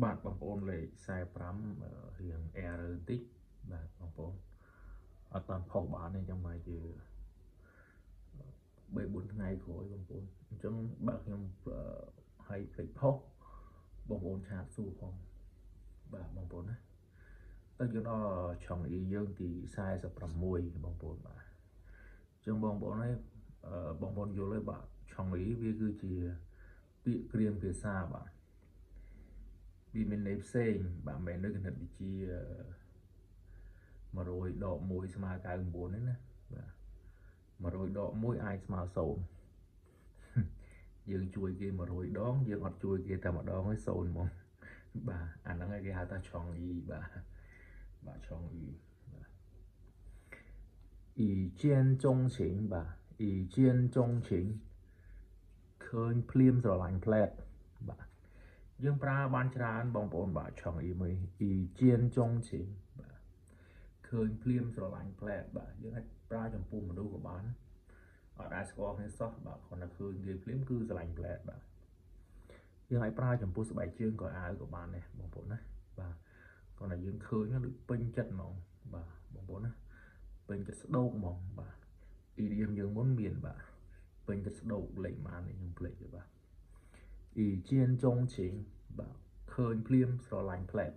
បាទបងប្អូនលេខ45រៀង error បន្តិចបាទបងប្អូនអត់តាន់ផុសបានទេចាំមកជា3-4ថ្ងៃក្រោយបងប្អូនអញ្ចឹងបើខ្ញុំឲ្យភ្លេចផុសបងប្អូនឆាតសួរផងបាទបងប្អូនណាទៅយើងដល់ឆុងអ៊ីយើងទី46បងប្អូនបាទអញ្ចឹងបងប្អូនហើយបងប្អូនយល់ទេបាទឆុងអ៊ីវាគឺជាពាក្យគ្រាមភាសាបាទវាមានន័យផ្សេងបាទមិនមែនដូចគណិតវិទ្យា100ដក1ស្មើ99ទេណាបាទ100ដក1អាចស្មើ0យើងជួយគេ100ដងយើងអត់ជួយគេតែម្ដងហើយ0ហ្មងបាទអាហ្នឹងគេហៅថាឆុងអ៊ីបាទឆុងអ៊ីបាទ以见钟情បាទ以见钟情ឃើញភ្លាមស្រឡាញ់ផ្លែតបាទយើងប្រើបានច្រើនបងប្អូនបាទឆុងអ៊ីមួយអ៊ីជៀនចុងជិងបាទឃើញភ្លាមស្រឡាញ់ផ្លែតបាទយើងអាចប្រើចំពោះមនុស្សក៏បានអត់អាចស្គាល់គ្នាសោះបាទគ្រាន់តែឃើញគេភ្លាមគឺស្រឡាញ់ផ្លែតបាទយើងអាចប្រើចំពោះស្បែកជើងក៏អាវក៏បានដែរបងប្អូនណាបាទគ្រាន់តែយើងឃើញដូចពេញចិត្តហ្មងបាទបងប្អូនណាពេញចិត្តស្ដោកហ្មងបាទអ៊ីឌីមយើងមុនមានបាទពេញចិត្តស្ដោកលេខម៉ាននេះខ្ញុំភ្លេចទៅបាទអ៊ីជៀនចុងជិងបាទឃើញភ្លាមស្រឡាញ់ផ្លែត